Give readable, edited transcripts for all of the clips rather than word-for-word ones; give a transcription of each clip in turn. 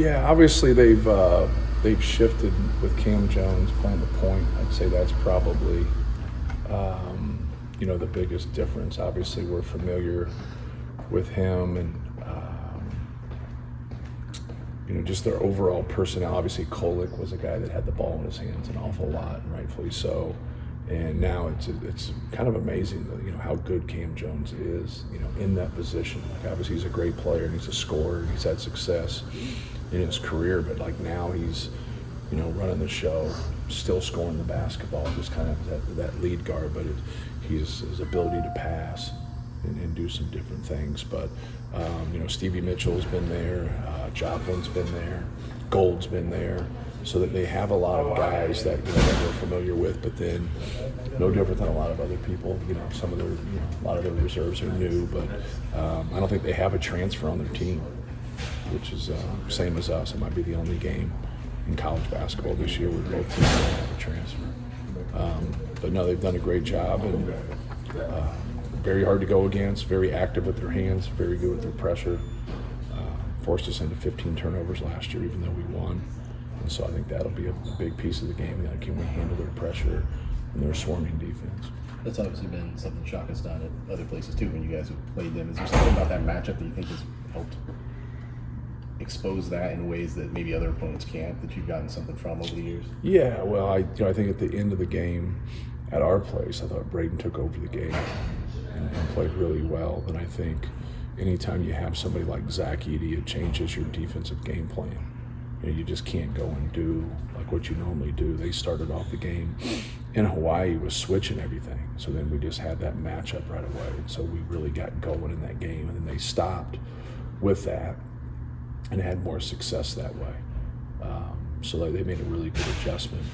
Yeah, obviously they've shifted with Cam Jones playing the point. I'd say that's probably the biggest difference. Obviously, we're familiar with him and just their overall personnel. Obviously, Kolek was a guy that had the ball in his hands an awful lot, and rightfully so. And now it's kind of amazing, how good Cam Jones is, in that position. Like, obviously, he's a great player and he's a scorer and he's had success in his career, but like now he's, running the show, still scoring the basketball, just kind of that lead guard, but his ability to pass and do some different things. But Stevie Mitchell's been there, Joplin's been there, Gold's been there, so that they have a lot of guys that that we're familiar with. But then, no different than a lot of other people. Some of their a lot of their reserves are new, but I don't think they have a transfer on their team, which is same as us. It might be the only game in college basketball this year where both teams don't have a transfer. But no, they've done a great job, and very hard to go against, very active with their hands, very good with their pressure. Forced us into 15 turnovers last year, even though we won. And so I think that'll be a big piece of the game. Can we handle their pressure and their swarming defense? That's obviously been something Shock has done at other places too when you guys have played them. Is there something about that matchup that you think has helped expose that in ways that maybe other opponents can't, that you've gotten something from over the years? Yeah, well, I think at the end of the game at our place, I thought Braden took over the game and played really well. And I think anytime you have somebody like Zach Edey, it changes your defensive game plan. You just can't go and do like what you normally do. They started off the game in Hawaii was switching everything. So then we just had that matchup right away. And so we really got going in that game. And then they stopped with that and had more success that way. So they made a really good adjustment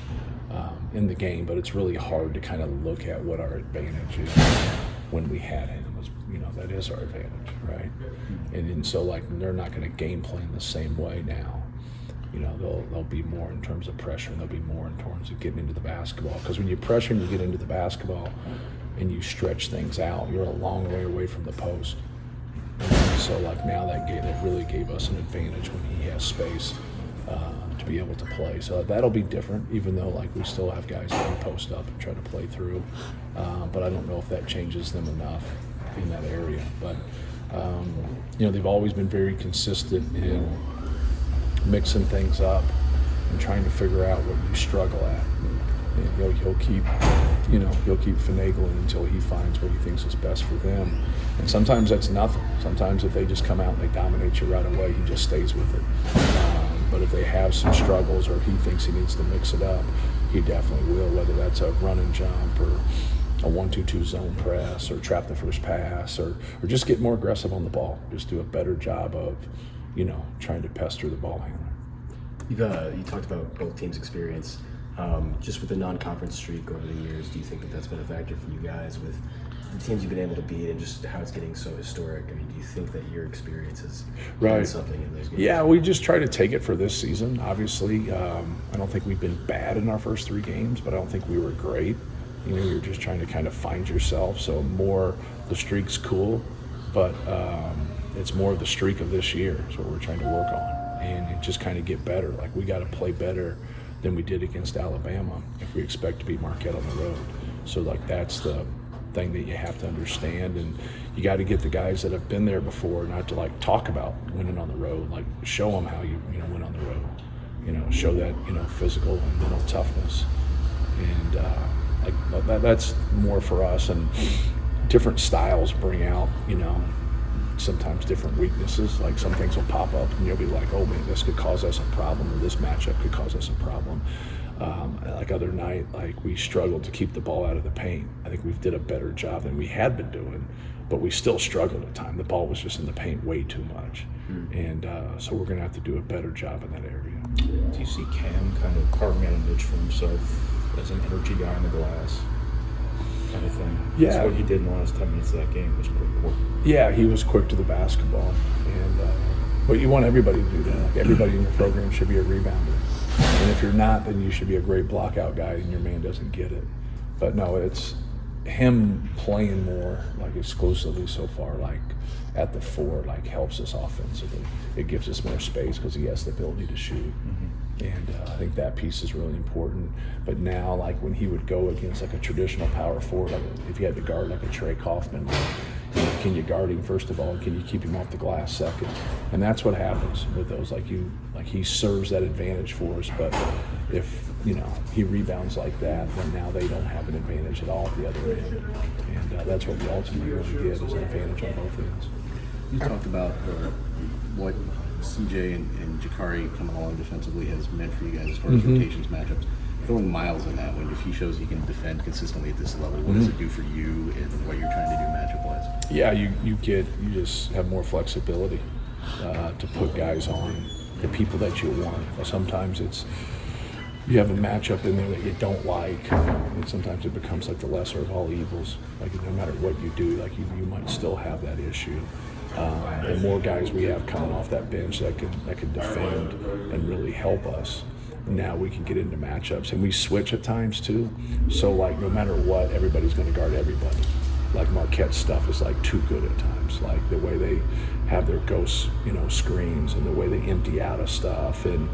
in the game. But it's really hard to kind of look at what our advantage is when we had him. That is our advantage, right? And so like they're not going to game plan the same way now. They'll be more in terms of pressure, and they'll be more in terms of getting into the basketball. Because when you pressure and you get into the basketball and you stretch things out, you're a long way away from the post. And so like now that really gave us an advantage when he has space to be able to play. So that'll be different, even though like we still have guys that can post up and try to play through. But I don't know if that changes them enough in that area. But they've always been very consistent in mixing things up and trying to figure out what you struggle at. And he'll keep finagling until he finds what he thinks is best for them. And sometimes that's nothing. Sometimes if they just come out and they dominate you right away, he just stays with it. But if they have some struggles or he thinks he needs to mix it up, he definitely will, whether that's a run and jump or a 1-2-2 zone press or trap the first pass or just get more aggressive on the ball. Just do a better job of trying to pester the ball handler. You talked about both teams' experience. Just with the non-conference streak over the years, do you think that that's been a factor for you guys with the teams you've been able to beat and just how it's getting so historic? I mean, do you think that your experience has done something in those games? Yeah, we just try to take it for this season. Obviously, I don't think we've been bad in our first 3 games, but I don't think we were great. You're just trying to kind of find yourself. So more the streak's cool, but it's more of the streak of this year is what we're trying to work on and just kind of get better. Like we got to play better than we did against Alabama if we expect to beat Marquette on the road. So like that's the thing that you have to understand, and you got to get the guys that have been there before not to like talk about winning on the road, like show them how you win on the road. Show that physical and mental toughness, and that's more for us. And different styles bring out sometimes different weaknesses. Like some things will pop up and you'll be like, oh man, this could cause us a problem, or this matchup could cause us a problem. Like other night, like we struggled to keep the ball out of the paint. I think we did a better job than we had been doing, but we still struggled at times. The ball was just in the paint way too much. And so we're gonna have to do a better job in that area. Do you see Cam kind of carving out a niche for himself as an energy guy in the glass kind of thing? Yeah. That's what he did in the last 10 minutes of that game was pretty cool. Yeah, he was quick to the basketball, and but you want everybody to do that. Like everybody in your program should be a rebounder, and if you're not, then you should be a great blockout guy, and your man doesn't get it. But no, him playing more like exclusively so far, like at the 4, like helps us offensively. It gives us more space because he has the ability to shoot. And I think that piece is really important. But now, like when he would go against like a traditional power forward, like if you had to guard like a Trey Kaufman, can you guard him first of all? Can you keep him off the glass second? And that's what happens with those. Like he serves that advantage for us. But if he rebounds like that, then now they don't have an advantage at all at the other end. And that's what we ultimately really get, is an advantage on both ends. You talked about what CJ and Jakari coming along defensively has meant for you guys as far as rotations, matchups. Throwing Miles in that one, if he shows he can defend consistently at this level, what does it do for you and what you're trying to do matchup-wise? Yeah, you just have more flexibility to put guys on the people that you want. Sometimes it's you have a matchup in there that you don't like, and sometimes it becomes like the lesser of all evils. Like no matter what you do, like you might still have that issue. The more guys we have coming off that bench that can defend and really help us, now we can get into matchups, and we switch at times too. So like no matter what, everybody's going to guard everybody. Like Marquette's stuff is like too good at times. Like the way they have their ghost, screens, and the way they empty out of stuff, and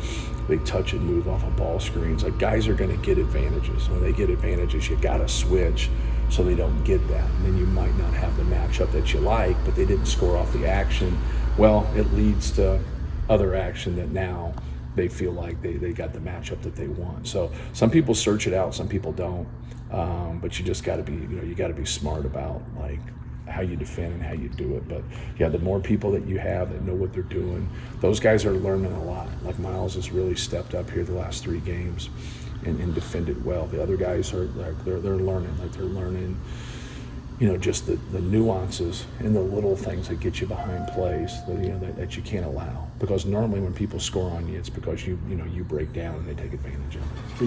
they touch and move off of ball screens. Like guys are going to get advantages. When they get advantages, you got to switch so they don't get that. And then you might not have the matchup that you like, but they didn't score off the action. Well, it leads to other action that now they feel like they got the matchup that they want. So some people search it out, some people don't. But you just got to be, you got to be smart about like how you defend and how you do it. But yeah, the more people that you have that know what they're doing, those guys are learning a lot. Like Miles has really stepped up here the last 3 games and defended well. The other guys are like they're learning. Like they're learning, just the nuances and the little things that get you behind plays that you can't allow. Because normally when people score on you, it's because you break down and they take advantage of it.